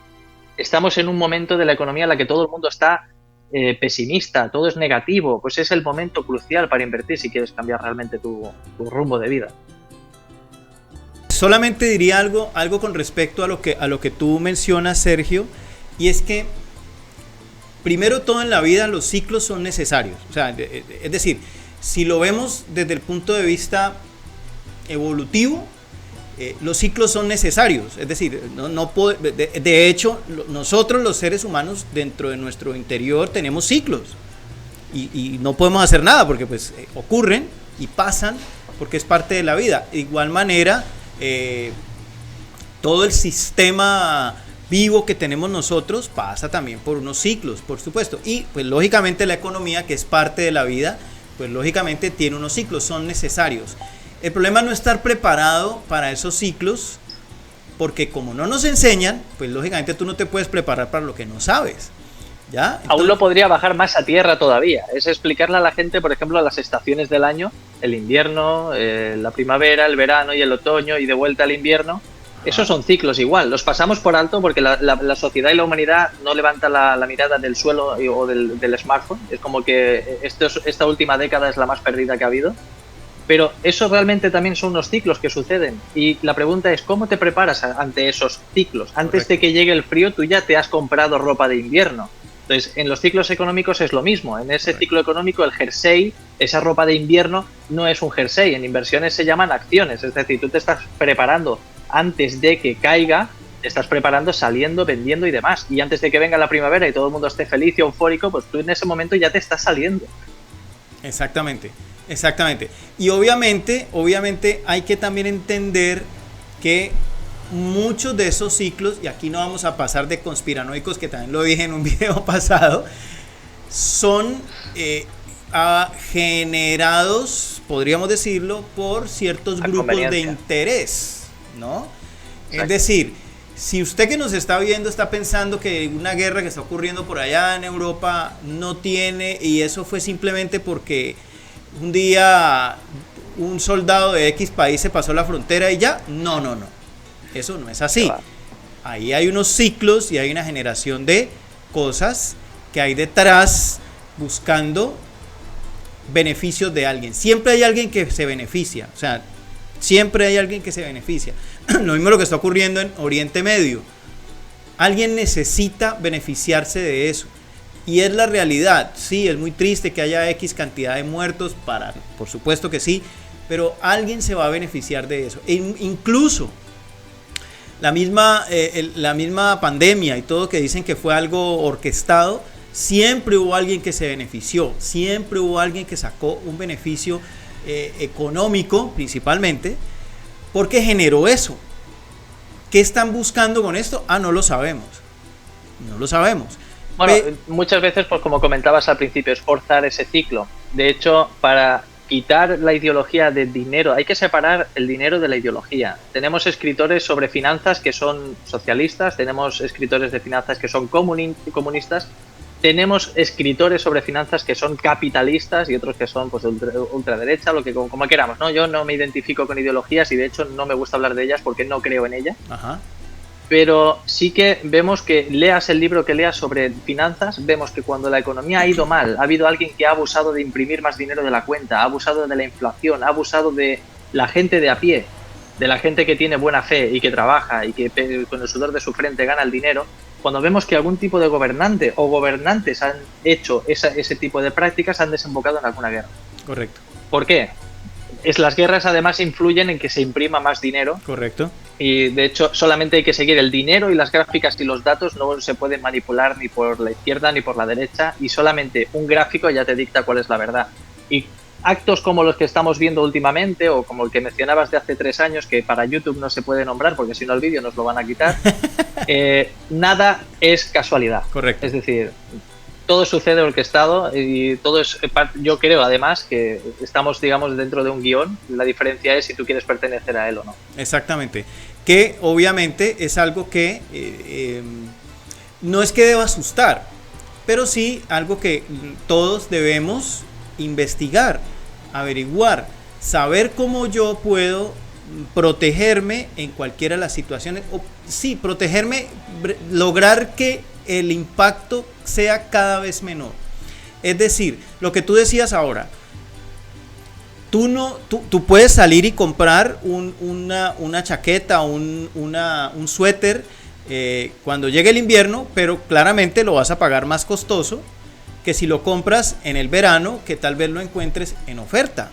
estamos en un momento de la economía en la que todo el mundo está pesimista, todo es negativo, pues es el momento crucial para invertir si quieres cambiar realmente tu rumbo de vida. Solamente diría algo con respecto a lo que tú mencionas, Sergio, y es que primero todo en la vida los ciclos son necesarios. O sea, es decir, si lo vemos desde el punto de vista evolutivo, los ciclos son necesarios. Es decir, de hecho, nosotros los seres humanos dentro de nuestro interior tenemos ciclos y no podemos hacer nada porque pues ocurren y pasan porque es parte de la vida. De igual manera, todo el sistema vivo que tenemos nosotros pasa también por unos ciclos, por supuesto, y pues lógicamente la economía, que es parte de la vida, pues lógicamente tiene unos ciclos, son necesarios. El problema es no estar preparado para esos ciclos, porque como no nos enseñan, pues lógicamente tú no te puedes preparar para lo que no sabes, ¿ya? Entonces, aún lo podría bajar más a tierra todavía, es explicarle a la gente, por ejemplo, las estaciones del año, el invierno, la primavera, el verano y el otoño y de vuelta al invierno. Esos son ciclos igual, los pasamos por alto porque la sociedad y la humanidad no levanta la mirada del suelo o del smartphone. Es como que esta última década es la más perdida que ha habido. Pero eso realmente también son unos ciclos que suceden. Y la pregunta es, ¿cómo te preparas ante esos ciclos? Antes de que llegue el frío, tú ya te has comprado ropa de invierno. Entonces, en los ciclos económicos es lo mismo. En ese ciclo económico, el jersey, esa ropa de invierno, no es un jersey. En inversiones se llaman acciones. Es decir, tú te estás preparando antes de que caiga, te estás preparando saliendo, vendiendo y demás. Y antes de que venga la primavera y todo el mundo esté feliz y eufórico, pues tú en ese momento ya te estás saliendo. Exactamente. Y obviamente hay que también entender que muchos de esos ciclos, y aquí no vamos a pasar de conspiranoicos, que también lo dije en un video pasado, son generados, podríamos decirlo, por ciertos grupos de interés, ¿no? Exacto. Es decir, si usted que nos está viendo está pensando que una guerra que está ocurriendo por allá en Europa no tiene, y eso fue simplemente porque un día un soldado de X país se pasó la frontera y ya, no, eso no es así. Ahí hay unos ciclos y hay una generación de cosas que hay detrás buscando beneficios de alguien. Siempre hay alguien que se beneficia, o sea, siempre hay alguien que se beneficia. Lo mismo lo que está ocurriendo en Oriente Medio. Alguien necesita beneficiarse de eso. Y es la realidad. Sí, es muy triste que haya X cantidad de muertos, por supuesto que sí, pero alguien se va a beneficiar de eso. Incluso la misma pandemia y todo, que dicen que fue algo orquestado, siempre hubo alguien que se benefició, siempre hubo alguien que sacó un beneficio económico principalmente, porque generó eso. ¿Qué están buscando con esto? No lo sabemos. No lo sabemos. Bueno, muchas veces, pues como comentabas al principio, es forzar ese ciclo. De hecho, para quitar la ideología del dinero, hay que separar el dinero de la ideología. Tenemos escritores sobre finanzas que son socialistas, tenemos escritores de finanzas que son comunistas, tenemos escritores sobre finanzas que son capitalistas y otros que son pues ultraderecha, lo que como queramos, ¿no? Yo no me identifico con ideologías y de hecho no me gusta hablar de ellas porque no creo en ellas. Ajá. Pero sí que vemos que leas el libro que leas sobre finanzas, vemos que cuando la economía ha ido mal, ha habido alguien que ha abusado de imprimir más dinero de la cuenta, ha abusado de la inflación, ha abusado de la gente de a pie, de la gente que tiene buena fe y que trabaja y que con el sudor de su frente gana el dinero. Cuando vemos que algún tipo de gobernante o gobernantes han hecho ese tipo de prácticas, han desembocado en alguna guerra. Correcto. ¿Por qué? Las guerras además influyen en que se imprima más dinero. Correcto. Y de hecho solamente hay que seguir el dinero y las gráficas y los datos, no se pueden manipular ni por la izquierda ni por la derecha, y solamente un gráfico ya te dicta cuál es la verdad. Y actos como los que estamos viendo últimamente, o como el que mencionabas de hace 3 años, que para YouTube no se puede nombrar porque si no el vídeo nos lo van a quitar, nada es casualidad. Correcto. Es decir, todo sucede orquestado y todo es, yo creo además que estamos, digamos, dentro de un guión. La diferencia es si tú quieres pertenecer a él o no. Exactamente. Que obviamente es algo que no es que deba asustar, pero sí algo que todos debemos investigar, averiguar, saber cómo yo puedo protegerme en cualquiera de las situaciones, o sí, protegerme, lograr que el impacto sea cada vez menor. Es decir, lo que tú decías ahora, tú puedes salir y comprar una chaqueta, un suéter cuando llegue el invierno, pero claramente lo vas a pagar más costoso que si lo compras en el verano, que tal vez lo encuentres en oferta,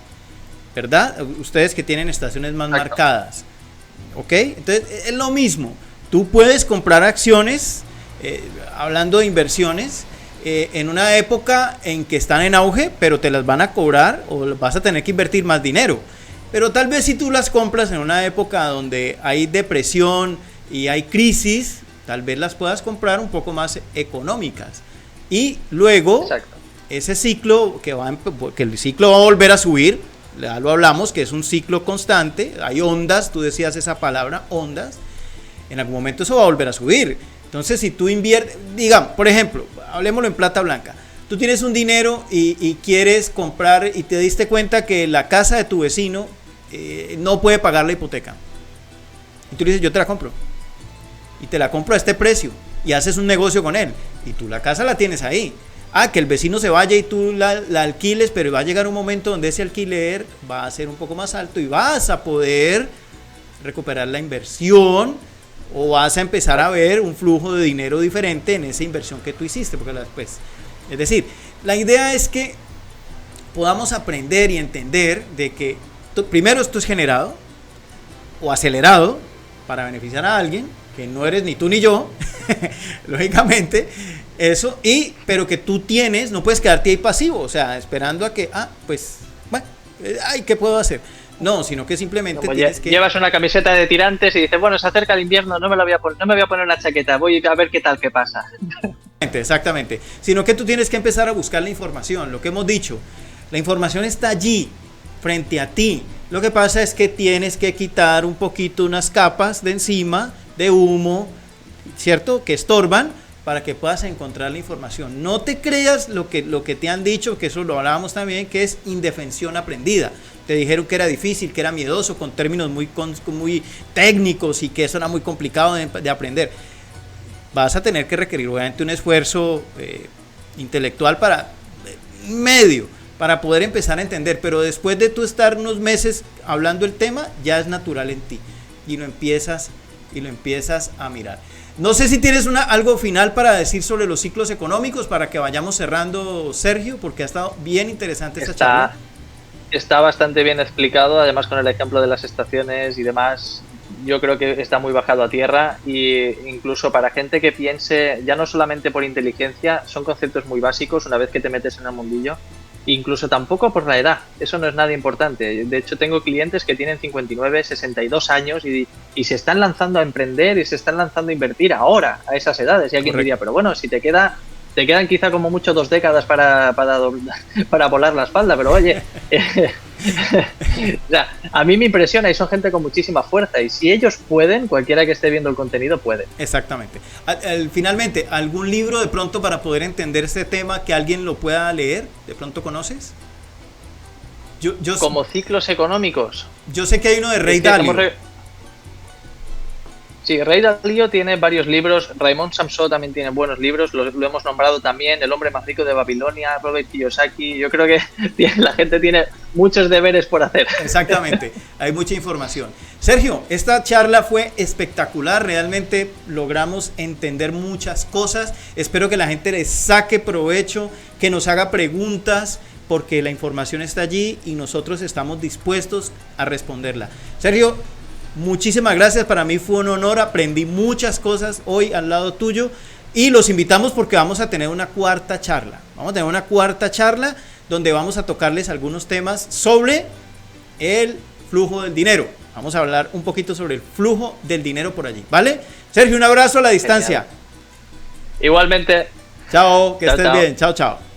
¿verdad? Ustedes que tienen estaciones más marcadas, ¿ok? Entonces es lo mismo. Tú puedes comprar acciones, hablando de inversiones, en una época en que están en auge, pero te las van a cobrar o vas a tener que invertir más dinero. Pero tal vez si tú las compras en una época donde hay depresión y hay crisis, tal vez las puedas comprar un poco más económicas. Y luego, exacto, ese ciclo que el ciclo va a volver a subir, ya lo hablamos, que es un ciclo constante, hay ondas, tú decías esa palabra, ondas, en algún momento eso va a volver a subir. Entonces, si tú inviertes, digamos, por ejemplo, hablemoslo en plata blanca, tú tienes un dinero y quieres comprar y te diste cuenta que la casa de tu vecino no puede pagar la hipoteca. Y tú le dices, yo te la compro. Y te la compro a este precio. Y haces un negocio con él. Y tú la casa la tienes ahí. Que el vecino se vaya y tú la alquiles, pero va a llegar un momento donde ese alquiler va a ser un poco más alto y vas a poder recuperar la inversión, o vas a empezar a ver un flujo de dinero diferente en esa inversión que tú hiciste. Porque después, es decir, la idea es que podamos aprender y entender de que primero esto es generado o acelerado para beneficiar a alguien, que no eres ni tú ni yo, lógicamente, eso, pero que tú tienes, no puedes quedarte ahí pasivo, o sea, esperando a que, pues, bueno, ¿qué puedo hacer? No, sino que simplemente tienes que... Llevas una camiseta de tirantes y dices, bueno, se acerca el invierno, no me voy a poner una chaqueta, voy a ver qué tal, qué pasa. Exactamente, sino que tú tienes que empezar a buscar la información, lo que hemos dicho, la información está allí, frente a ti. Lo que pasa es que tienes que quitar un poquito unas capas de encima, de humo, ¿cierto? Que estorban para que puedas encontrar la información. No te creas lo que te han dicho, que eso lo hablábamos también, que es indefensión aprendida. Te dijeron que era difícil, que era miedoso, con términos muy técnicos y que eso era muy complicado de aprender. Vas a tener que requerir obviamente un esfuerzo intelectual para poder empezar a entender, pero después de tú estar unos meses hablando el tema, ya es natural en ti y lo empiezas a mirar. No sé si tienes algo final para decir sobre los ciclos económicos para que vayamos cerrando, Sergio, porque ha estado bien interesante esta charla. está bastante bien explicado, además con el ejemplo de las estaciones y demás. Yo creo que está muy bajado a tierra, y incluso para gente que piense, ya no solamente por inteligencia, son conceptos muy básicos una vez que te metes en el mundillo, incluso tampoco por la edad, eso no es nada importante. De hecho, tengo clientes que tienen 59, 62 años y se están lanzando a emprender y se están lanzando a invertir ahora, a esas edades. Y alguien diría, pero bueno, si te quedan quizá como mucho 2 décadas para volar la espalda, pero oye, o sea, a mí me impresiona, y son gente con muchísima fuerza, y si ellos pueden, cualquiera que esté viendo el contenido puede. Exactamente. Finalmente, ¿algún libro de pronto para poder entender este tema que alguien lo pueda leer? ¿De pronto conoces? Como ciclos económicos. Yo sé que hay uno de Ray Dalio. Sí, Ray Dalio tiene varios libros, Raymond Samson también tiene buenos libros, lo hemos nombrado también, El hombre más rico de Babilonia, Robert Kiyosaki. Yo creo que la gente tiene muchos deberes por hacer. Exactamente, hay mucha información. Sergio, esta charla fue espectacular, realmente logramos entender muchas cosas. Espero que la gente le saque provecho, que nos haga preguntas, porque la información está allí y nosotros estamos dispuestos a responderla. Sergio, muchísimas gracias, para mí fue un honor, aprendí muchas cosas hoy al lado tuyo, y los invitamos porque vamos a tener una cuarta charla. Vamos a tener una cuarta charla donde vamos a tocarles algunos temas sobre el flujo del dinero. Vamos a hablar un poquito sobre el flujo del dinero por allí, ¿vale? Sergio, un abrazo a la distancia. Genial. Igualmente. Chao, que Chao, estés chao. bien. Chao, chao.